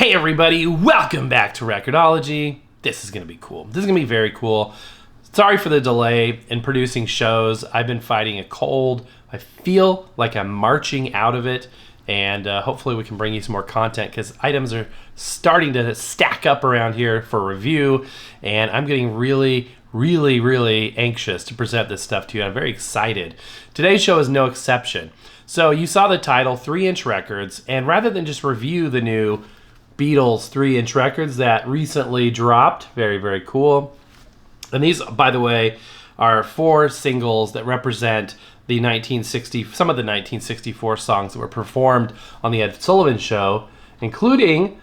Hey everybody, welcome back to Record-ology. This is going to be cool. This is going to be very cool. Sorry for the delay in producing shows. I've been fighting a cold. I feel like I'm marching out of it, and hopefully we can bring you some more content because items are starting to stack up around here for review, and I'm getting really anxious to present this stuff to you. I'm very excited. Today's show is no exception. So you saw the title, 3-inch records, and rather than just review the new Beatles 3-inch records that recently dropped, very cool. And these, by the way, are 4 singles that represent the some of the 1964 songs that were performed on the Ed Sullivan Show, including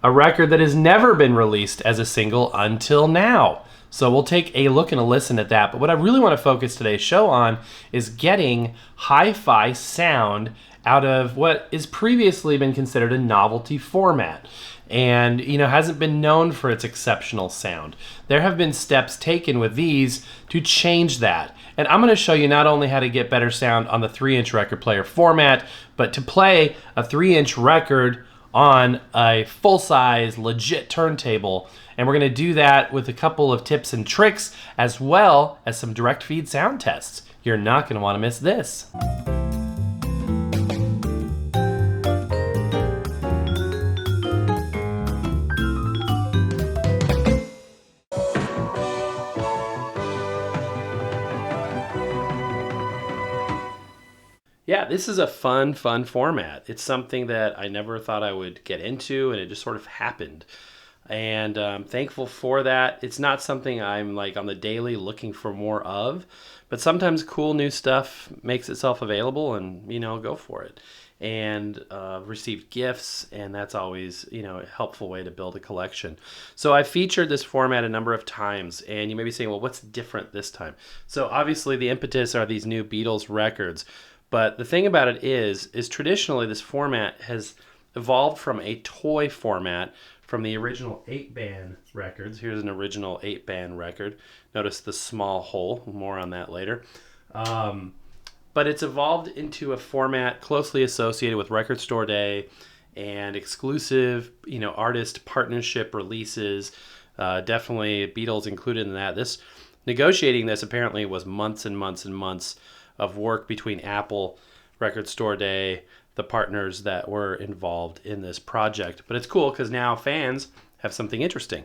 a record that has never been released as a single until now. So we'll take a look and a listen at that. But what I really want to focus today's show on is getting hi-fi sound out of what has previously been considered a novelty format and hasn't been known for its exceptional sound. There have been steps taken with these to change that. And I'm going to show you not only how to get better sound on the 3-inch record player format, but to play a 3-inch record on a full-size, legit turntable. And we're going to do that with a couple of tips and tricks, as well as some direct feed sound tests. You're not going to want to miss this. Yeah, this is a fun format. It's something that I never thought I would get into, and it just sort of happened. And I'm thankful for that. It's not something I'm like on the daily looking for more of, but sometimes cool new stuff makes itself available, and go for it. And received gifts, and that's always a helpful way to build a collection. So I featured this format a number of times, and you may be saying, well, what's different this time? So obviously the impetus are these new Beatles records. But the thing about it is traditionally this format has evolved from a toy format from the original 8-band records. Here's an original 8-band record. Notice the small hole. More on that later. But it's evolved into a format closely associated with Record Store Day and exclusive, artist partnership releases. Definitely Beatles included in that. Negotiating this apparently was months and months of work between Apple, Record Store Day, the partners that were involved in this project. But it's cool because now fans have something interesting.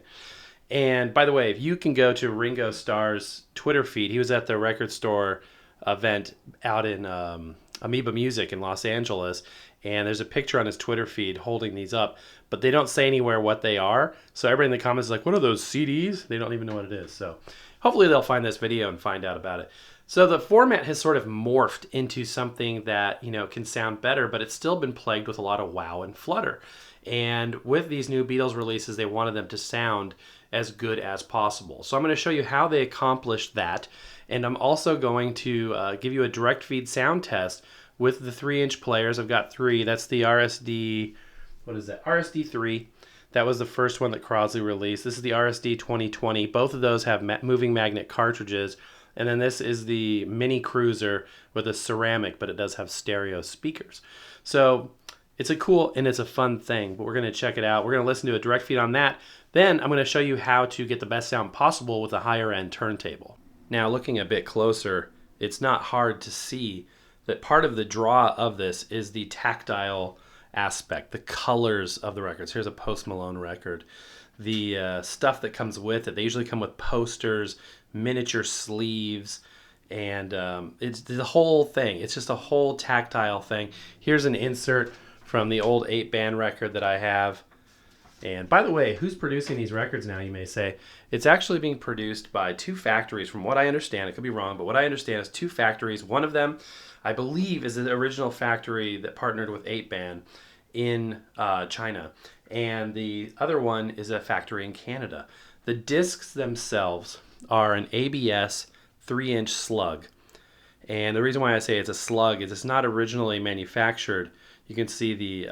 And by the way, if you can go to Ringo Starr's Twitter feed, he was at the Record Store event out in Amoeba Music in Los Angeles, and there's a picture on his Twitter feed holding these up, but they don't say anywhere what they are. So everybody in the comments is like, what are those CDs? They don't even know what it is. So hopefully they'll find this video and find out about it. So the format has sort of morphed into something that, can sound better, but it's still been plagued with a lot of wow and flutter. And with these new Beatles releases, they wanted them to sound as good as possible. So I'm going to show you how they accomplished that. And I'm also going to give you a direct feed sound test with the 3-inch players. I've got 3. That's the RSD, RSD3. That was the first one that Crosley released. This is the RSD 2020. Both of those have moving magnet cartridges. And then this is the Mini Cruiser with a ceramic, but it does have stereo speakers. So it's a cool and it's a fun thing, but we're going to check it out. We're going to listen to a direct feed on that. Then I'm going to show you how to get the best sound possible with a higher end turntable. Now, looking a bit closer, it's not hard to see that part of the draw of this is the tactile aspect, the colors of the records. Here's a Post Malone record. The stuff that comes with it, they usually come with posters, miniature sleeves, and it's the whole thing. It's just a whole tactile thing. Here's an insert from the old 8-band record that I have. And by the way, who's producing these records now, you may say? It's actually being produced by 2 factories, from what I understand. It could be wrong, but what I understand is 2 factories. One of them, I believe, is the original factory that partnered with 8-band in China. And the other one is a factory in Canada. The discs themselves are an ABS 3-inch slug. And the reason why I say it's a slug is it's not originally manufactured. You can see the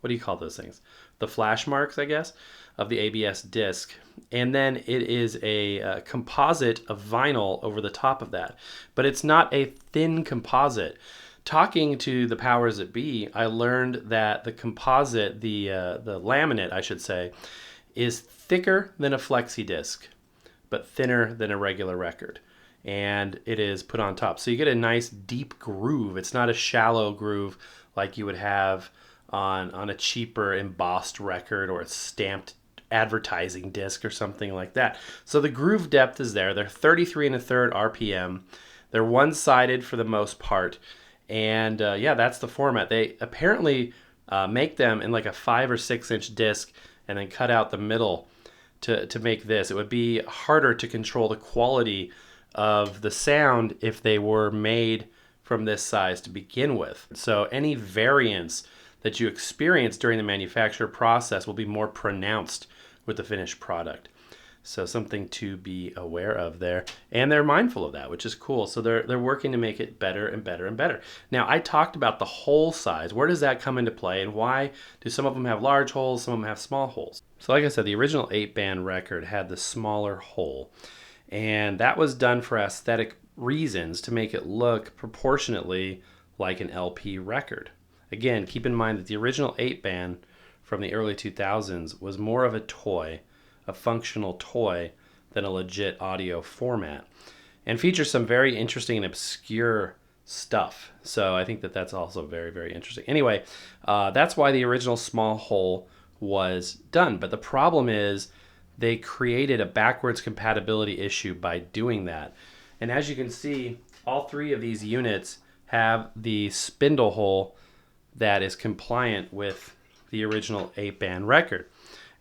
what do you call those things? The flash marks, I guess, of the ABS disc. And then it is a composite of vinyl over the top of that. But it's not a thin composite. talking to the powers that be, I learned that the composite, the laminate, I should say, is thicker than a flexi disc, but thinner than a regular record. And it is put on top. So you get a nice deep groove. It's not a shallow groove like you would have on a cheaper embossed record or a stamped advertising disc or something like that. So the groove depth is there. They're 33 1/3 RPM. They're one-sided for the most part. And yeah, that's the format. They apparently make them in like a 5 or 6 inch disc and then cut out the middle to make this. It would be harder to control the quality of the sound if they were made from this size to begin with. So any variance that you experience during the manufacture process will be more pronounced with the finished product. So something to be aware of there. And they're mindful of that, which is cool. So they're working to make it better and better and better. Now, I talked about the hole size. Where does that come into play? And why do some of them have large holes, some of them have small holes? So like I said, the original 8-band record had the smaller hole. And that was done for aesthetic reasons to make it look proportionately like an LP record. Again, keep in mind that the original 8-band from the early 2000s was more of a toy, a functional toy, than a legit audio format, and features some very interesting and obscure stuff. So I think that that's also very, very interesting. Anyway, that's why the original small hole was done. But the problem is they created a backwards compatibility issue by doing that. And as you can see, all three of these units have the spindle hole that is compliant with the original 8-band record.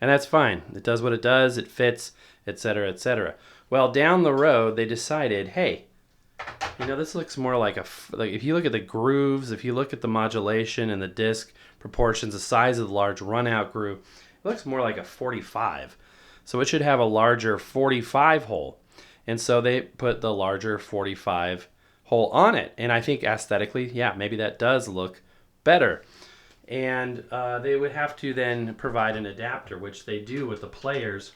And that's fine. It does what it does, it fits, etc., etc. Well, down the road, they decided, hey, you know, this looks more like if you look at the grooves, if you look at the modulation and the disc proportions, the size of the large run-out groove, it looks more like a 45. So it should have a larger 45 hole. And so they put the larger 45 hole on it. And I think aesthetically, yeah, maybe that does look better. And they would have to then provide an adapter, which they do with the players,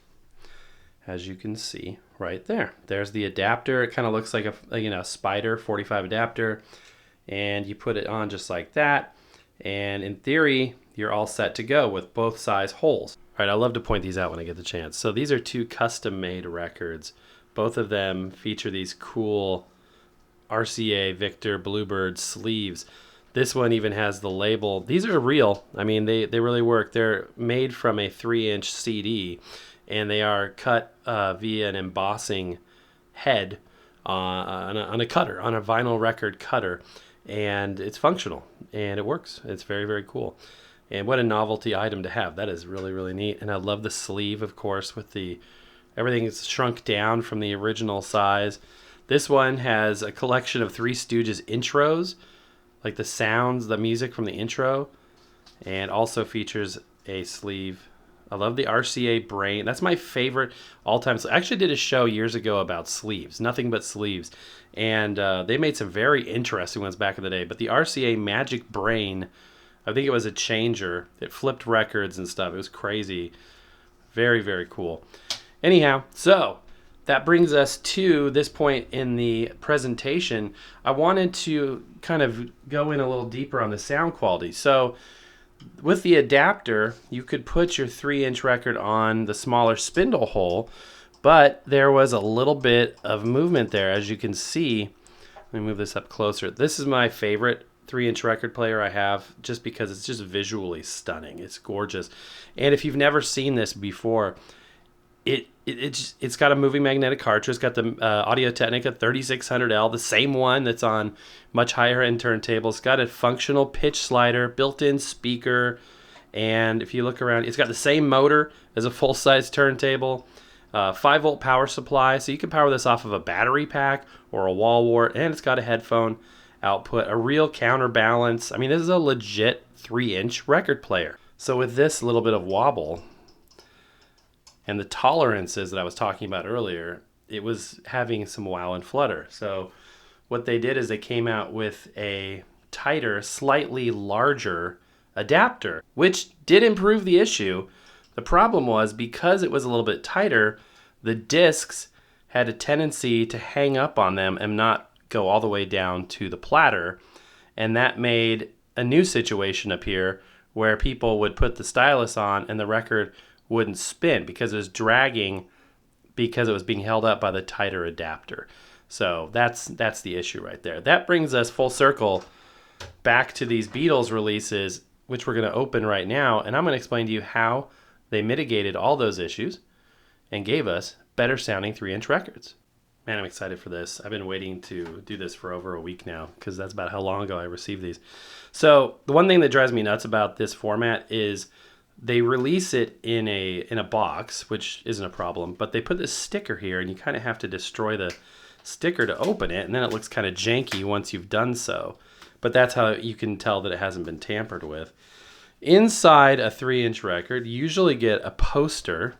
as you can see right there. There's the adapter. It kind of looks like a Spider 45 adapter, and you put it on just like that. And in theory, you're all set to go with both size holes. All right, I love to point these out when I get the chance. So these are two custom-made records. Both of them feature these cool RCA Victor Bluebird sleeves. This one even has the label. These are real. I mean, they really work. They're made from a 3-inch CD, and they are cut via an embossing head on a cutter, on a vinyl record cutter. And it's functional, and it works. It's very, very cool. And what a novelty item to have. That is really, really neat. And I love the sleeve, of course, with everything is shrunk down from the original size. This one has a collection of Three Stooges intros, like the sounds, the music from the intro, and also features a sleeve. I love the RCA Brain. That's my favorite all-time. I actually did a show years ago about sleeves, nothing but sleeves, and they made some very interesting ones back in the day. But the RCA Magic Brain, I think it was a changer. It flipped records and stuff. It was crazy. Very, very cool. Anyhow, so that brings us to this point in the presentation. I wanted to kind of go in a little deeper on the sound quality. So with the adapter, you could put your 3-inch record on the smaller spindle hole, but there was a little bit of movement there, as you can see. Let me move this up closer. This is my favorite 3-inch record player I have, just because it's just visually stunning. It's gorgeous. And if you've never seen this before, it's got a moving magnetic cartridge. It's got the Audio-Technica 3600L, the same one that's on much higher end turntables. It's got a functional pitch slider, built-in speaker, and if you look around, it's got the same motor as a full-size turntable, 5-volt power supply, so you can power this off of a battery pack or a wall wart, and it's got a headphone output, a real counterbalance. I mean, this is a legit 3-inch record player. So with this little bit of wobble and the tolerances that I was talking about earlier, it was having some wow and flutter. So what they did is they came out with a tighter, slightly larger adapter, which did improve the issue. The problem was, because it was a little bit tighter, the discs had a tendency to hang up on them and not go all the way down to the platter. And that made a new situation appear where people would put the stylus on and the record wouldn't spin because it was dragging because it was being held up by the tighter adapter. So that's the issue right there. That brings us full circle back to these Beatles releases, which we're going to open right now. And I'm going to explain to you how they mitigated all those issues and gave us better sounding 3-inch records. Man, I'm excited for this. I've been waiting to do this for over a week now because that's about how long ago I received these. So the one thing that drives me nuts about this format is they release it in a box, which isn't a problem, but they put this sticker here and you kind of have to destroy the sticker to open it, and then it looks kind of janky once you've done so. But that's how you can tell that it hasn't been tampered with. Inside a 3-inch record, you usually get a poster,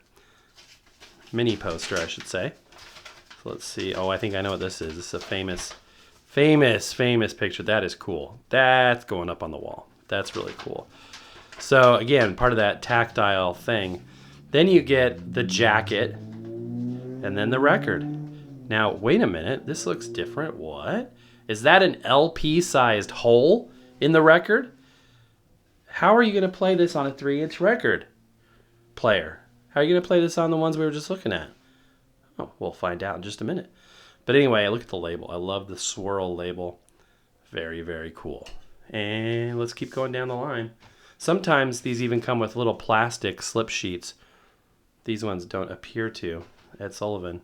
mini poster, I should say. So let's see. Oh, I think I know what this is. This is a famous picture. That is cool. That's going up on the wall. That's really cool. So again, part of that tactile thing. Then you get the jacket and then the record. Now, wait a minute. This looks different. What? Is that an LP-sized hole in the record? How are you going to play this on a 3-inch record player? How are you going to play this on the ones we were just looking at? Oh, we'll find out in just a minute. But anyway, look at the label. I love the swirl label. Very, very cool. And let's keep going down the line. Sometimes these even come with little plastic slip sheets. These ones don't appear to. Ed Sullivan.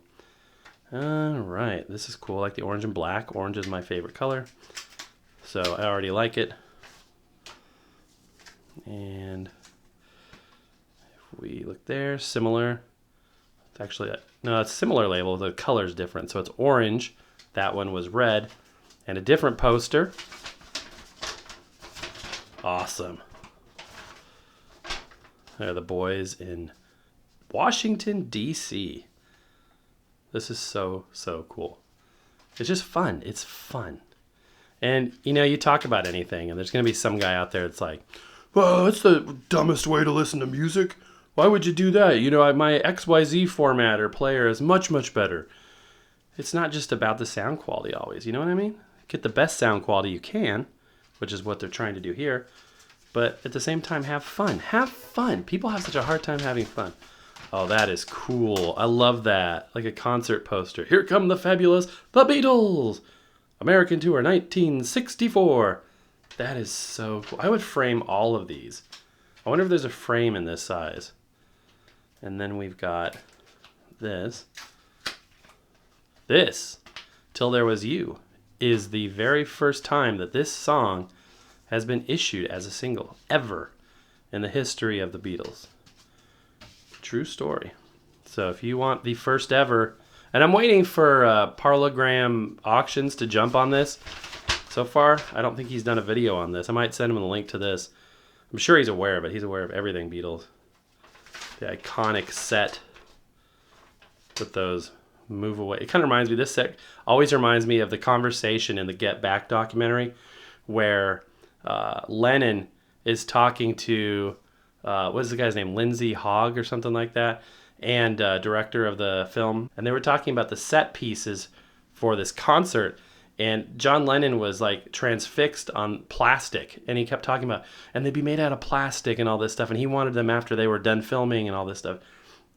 All right, this is cool. I like the orange and black. Orange is my favorite color, so I already like it. And if we look there, similar. It's actually, no, it's a similar label. The color's different. So it's orange. That one was red. And a different poster. Awesome. They're the boys in Washington, D.C. This is so, so cool. It's just fun. It's fun. And, you know, you talk about anything, and there's going to be some guy out there that's like, well, that's the dumbest way to listen to music. Why would you do that? You know, my XYZ format or player is much, much better. It's not just about the sound quality always. You know what I mean? Get the best sound quality you can, which is what they're trying to do here. But at the same time, have fun. Have fun. People have such a hard time having fun. Oh, that is cool. I love that. Like a concert poster. Here come the fabulous The Beatles. American Tour 1964. That is so cool. I would frame all of these. I wonder if there's a frame in this size. And then we've got this. This, Till There Was You, is the very first time that this song has been issued as a single ever in the history of the Beatles. True story. So if you want the first ever, and I'm waiting for Parlogram Auctions to jump on this. So far, I don't think he's done a video on this. I might send him a link to this. I'm sure he's aware of it. He's aware of everything Beatles. The iconic set with those move away. It kind of reminds me, this set always reminds me of the conversation in the Get Back documentary where Lennon is talking to, what is the guy's name? Lindsay Hogg or something like that, and director of the film. And they were talking about the set pieces for this concert. And John Lennon was like transfixed on plastic. And he kept talking about, and they'd be made out of plastic and all this stuff. And he wanted them after they were done filming and all this stuff.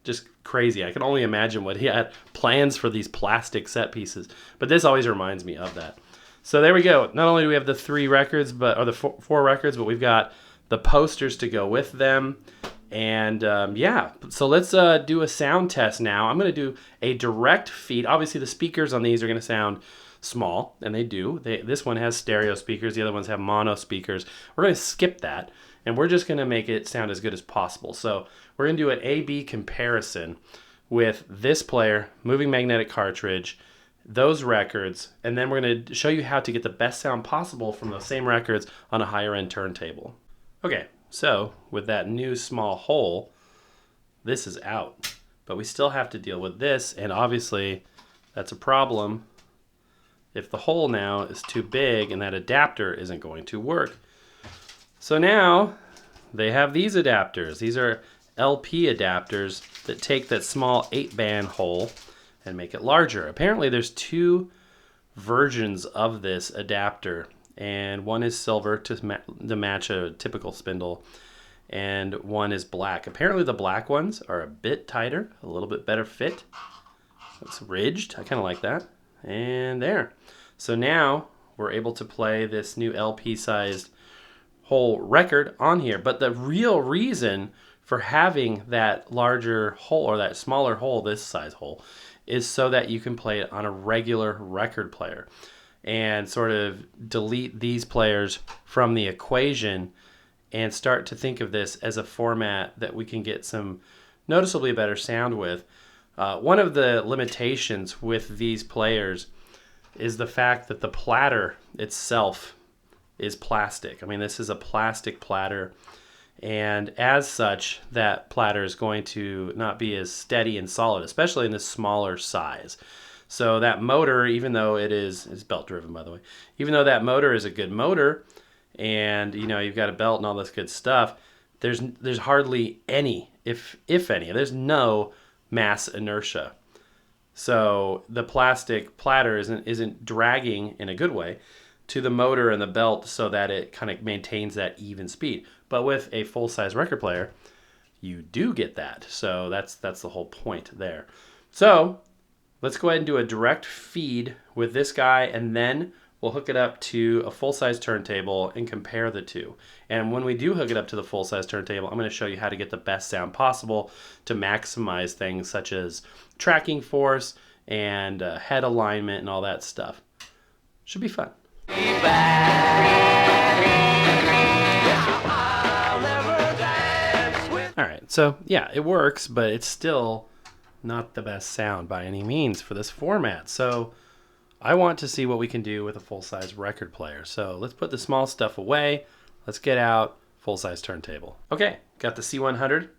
Just crazy. I can only imagine what he had plans for these plastic set pieces. But this always reminds me of that. So there we go. Not only do we have the 3 records, or the 4 records, but we've got the posters to go with them. And yeah, so let's do a sound test now. I'm going to do a direct feed. Obviously, the speakers on these are going to sound small, and they do. This one has stereo speakers. The other ones have mono speakers. We're going to skip that, and we're just going to make it sound as good as possible. So we're going to do an A-B comparison with this player, moving magnetic cartridge, those records, and then we're going to show you how to get the best sound possible from those same records on a higher end turntable. Okay, so with that new small hole, this is out, but we still have to deal with this, and obviously that's a problem if the hole now is too big and that adapter isn't going to work. So now they have these adapters. These are LP adapters that take that small 8-band hole and make it larger. Apparently there's 2 versions of this adapter and one is silver to match a typical spindle, and one is black. Apparently the black ones are a bit tighter, a little bit better fit. It's ridged. I kind of like that. And there. So now we're able to play this new LP-sized whole record on here. But the real reason for having that larger hole, or that smaller hole, this size hole, is so that you can play it on a regular record player and sort of delete these players from the equation and start to think of this as a format that we can get some noticeably better sound with. One of the limitations with these players is the fact that the platter itself is plastic. I mean, this is a plastic platter, and as such, that platter is going to not be as steady and solid, especially in this smaller size. So that motor, even though it's belt driven, by the way, even though that motor is a good motor, and you've got a belt and all this good stuff, there's hardly any, if any, there's no mass inertia. So the plastic platter isn't dragging in a good way to the motor and the belt so that it kind of maintains that even speed. But with a full-size record player, you do get that. So that's the whole point there. So let's go ahead and do a direct feed with this guy, and then we'll hook it up to a full-size turntable and compare the two. And when we do hook it up to the full-size turntable, I'm going to show you how to get the best sound possible to maximize things such as tracking force and head alignment and all that stuff. Should be fun. All right, so yeah, it works, but it's still not the best sound by any means for this format. So I want to see what we can do with a full-size record player. So let's put the small stuff away. Let's get out full-size turntable. Okay, got the C100,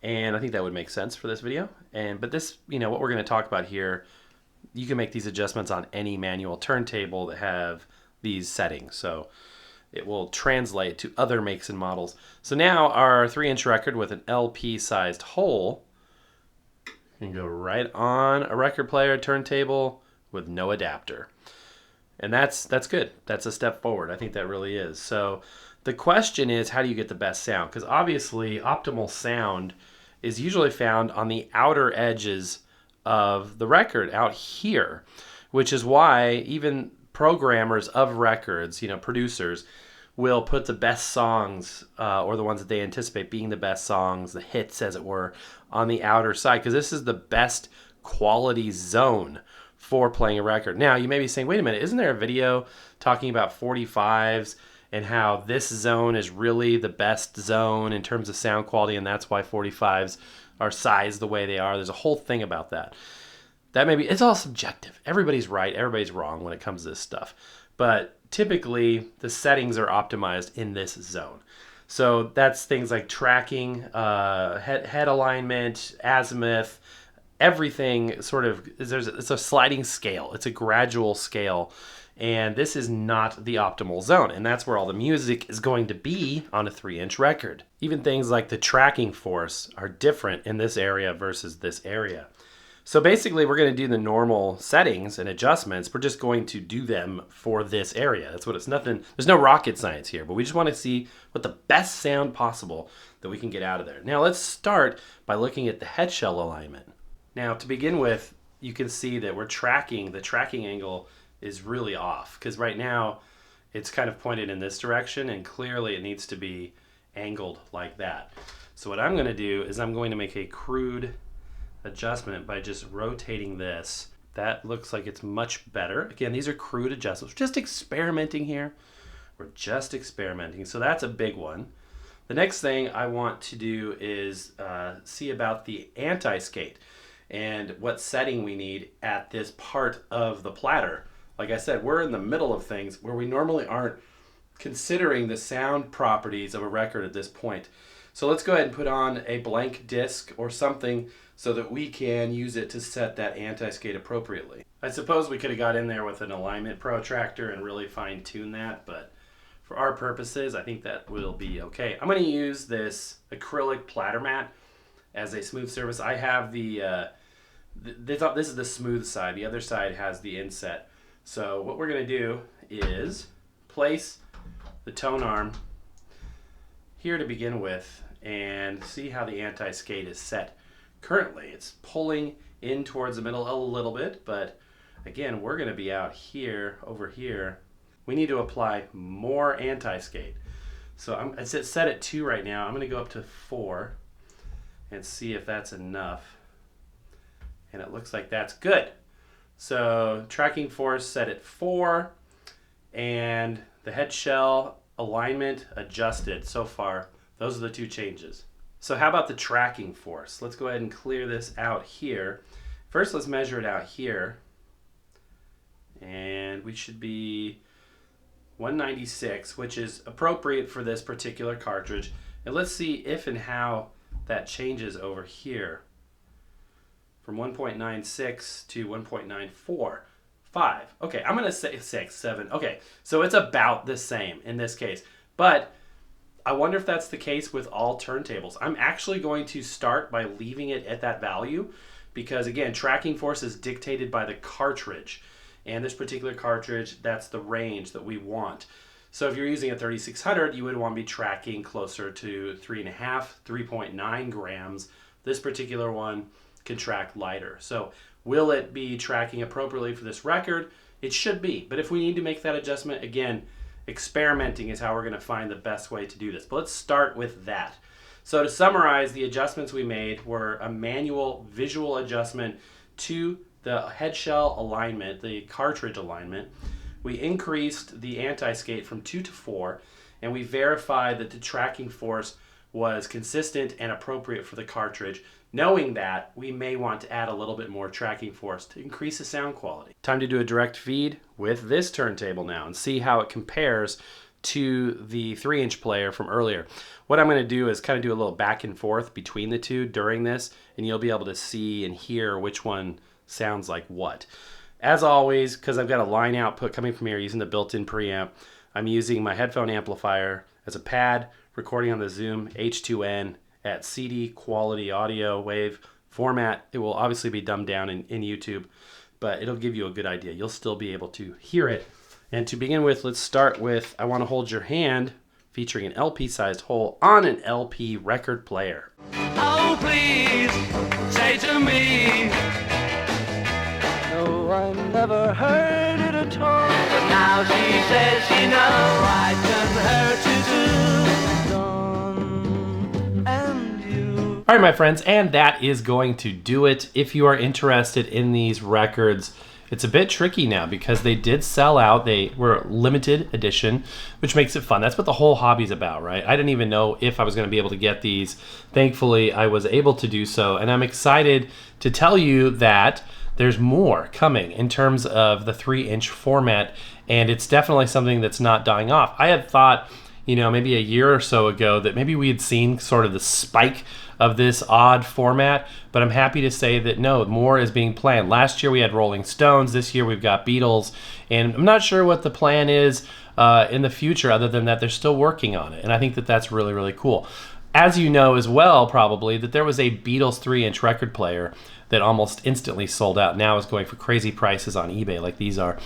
and I think that would make sense for this video. But this, what we're going to talk about here, you can make these adjustments on any manual turntable that have these settings. So it will translate to other makes and models. So now our 3-inch record with an LP-sized hole can go right on a record player turntable with no adapter. And that's good. That's a step forward. I think that really is. So the question is, how do you get the best sound? Because obviously optimal sound is usually found on the outer edges of the record out here, which is why even programmers of records, producers, will put the best songs or the ones that they anticipate being the best songs, the hits as it were, on the outer side, because this is the best quality zone for playing a record. Now, you may be saying, wait a minute, isn't there a video talking about 45s and how this zone is really the best zone in terms of sound quality, and that's why 45s are sized the way they are? There's a whole thing about that. It's all subjective. Everybody's right, everybody's wrong when it comes to this stuff. But typically, the settings are optimized in this zone. So that's things like tracking, head alignment, azimuth, everything it's a sliding scale. It's a gradual scale. And this is not the optimal zone. And that's where all the music is going to be on a 3-inch record. Even things like the tracking force are different in this area versus this area. So basically, we're going to do the normal settings and adjustments. We're just going to do them for this area. That's what it's nothing. There's no rocket science here, but we just want to see what the best sound possible that we can get out of there. Now, let's start by looking at the head shell alignment. Now, to begin with, you can see that the tracking angle is really off, because right now it's kind of pointed in this direction, and clearly it needs to be angled like that. So what I'm going to do is I'm going to make a crude adjustment by just rotating this. That looks like it's much better. Again, these are crude adjustments. We're just experimenting here. So that's a big one. The next thing I want to do is see about the anti-skate and what setting we need at this part of the platter. Like I said, we're in the middle of things where we normally aren't considering the sound properties of a record at this point. So let's go ahead and put on a blank disc or something so that we can use it to set that anti-skate appropriately. I suppose we could have got in there with an alignment protractor and really fine-tune that, but for our purposes, I think that will be okay. I'm going to use this acrylic platter mat as a smooth surface. I have this is the smooth side. The other side has the inset. So what we're going to do is place the tone arm here to begin with and see how the anti-skate is set. Currently, it's pulling in towards the middle a little bit, but again, we're going to be out here, over here. We need to apply more anti-skate. So it's set at 2 right now. I'm going to go up to 4 and see if that's enough. And it looks like that's good. So tracking force set at 4, and the head shell alignment adjusted. So far, those are the 2 changes. So how about the tracking force? Let's go ahead and clear this out here. First, let's measure it out here. And we should be 196, which is appropriate for this particular cartridge. And let's see if and how that changes over here. From 1.96 to 1.94. 5. Okay, I'm going to say 6, 7. Okay, so it's about the same in this case. But I wonder if that's the case with all turntables. I'm actually going to start by leaving it at that value because, again, tracking force is dictated by the cartridge. And this particular cartridge, that's the range that we want. So if you're using a 3600, you would want to be tracking closer to 3.5, 3.9 grams. This particular one can track lighter. So will it be tracking appropriately for this record? It should be. But if we need to make that adjustment, again, experimenting is how we're going to find the best way to do this. But let's start with that. So to summarize, the adjustments we made were a manual visual adjustment to the head shell alignment, the cartridge alignment. We increased the anti-skate from 2 to 4, and we verified that the tracking force was consistent and appropriate for the cartridge, knowing that we may want to add a little bit more tracking force to increase the sound quality. Time to do a direct feed with this turntable now and see how it compares to the 3-inch player from earlier. What I'm going to do is kind of do a little back and forth between the two during this, and you'll be able to see and hear which one sounds like what. As always, because I've got a line output coming from here using the built-in preamp, I'm using my headphone amplifier as a pad, recording on the Zoom H2N at CD quality audio wave format. It will obviously be dumbed down in YouTube, but it'll give you a good idea. You'll still be able to hear it. And to begin with, let's start with I Want to Hold Your Hand, featuring an LP-sized hole on an LP record player. Oh, please, say to me. No, I never heard it at all. But now she says she knows I turn her to Dawn and you. All right, my friends, and that is going to do it. If you are interested in these records, it's a bit tricky now because they did sell out. They were limited edition, which makes it fun. That's what the whole hobby's about, right? I didn't even know if I was going to be able to get these. Thankfully, I was able to do so, and I'm excited to tell you that there's more coming in terms of the 3-inch format, and it's definitely something that's not dying off. I had thought, maybe a year or so ago that maybe we had seen sort of the spike of this odd format, but I'm happy to say that no, more is being planned. Last year we had Rolling Stones, this year we've got Beatles, and I'm not sure what the plan is in the future other than that they're still working on it, and I think that that's really, really cool. As you know as well, probably, that there was a Beatles 3-inch record player that almost instantly sold out. Now is going for crazy prices on eBay like these are,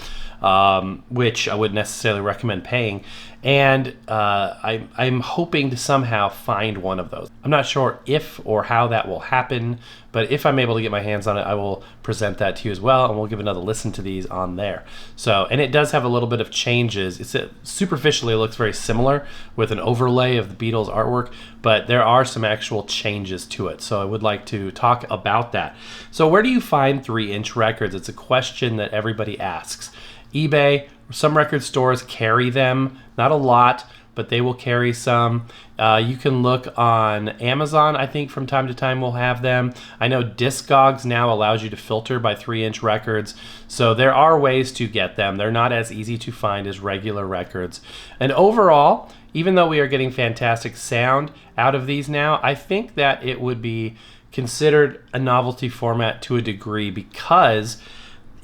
which I wouldn't necessarily recommend paying. And I'm hoping to somehow find one of those. I'm not sure if or how that will happen, but if I'm able to get my hands on it, I will present that to you as well, and we'll give another listen to these on there. So, and it does have a little bit of changes. Superficially, it looks very similar with an overlay of the Beatles artwork, but there are some actual changes to it. So I would like to talk about that. So where do you find 3-inch records? It's a question that everybody asks. eBay, some record stores carry them, not a lot, but they will carry some. You can look on Amazon, I think from time to time we'll have them. I know Discogs now allows you to filter by 3-inch records, so there are ways to get them. They're not as easy to find as regular records. And overall, even though we are getting fantastic sound out of these now, I think that it would be considered a novelty format to a degree because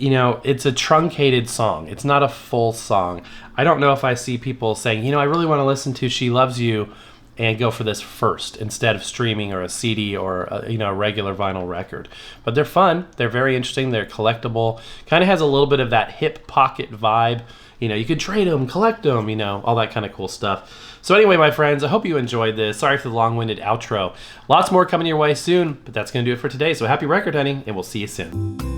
it's a truncated song. It's not a full song. I don't know if I see people saying, I really want to listen to She Loves You and go for this first instead of streaming or a CD or a regular vinyl record. But they're fun. They're very interesting. They're collectible. Kind of has a little bit of that hip pocket vibe. You know, you could trade them, collect them, you know, all that kind of cool stuff. So anyway, my friends, I hope you enjoyed this. Sorry for the long-winded outro. Lots more coming your way soon, but that's going to do it for today. So happy record hunting, and we'll see you soon.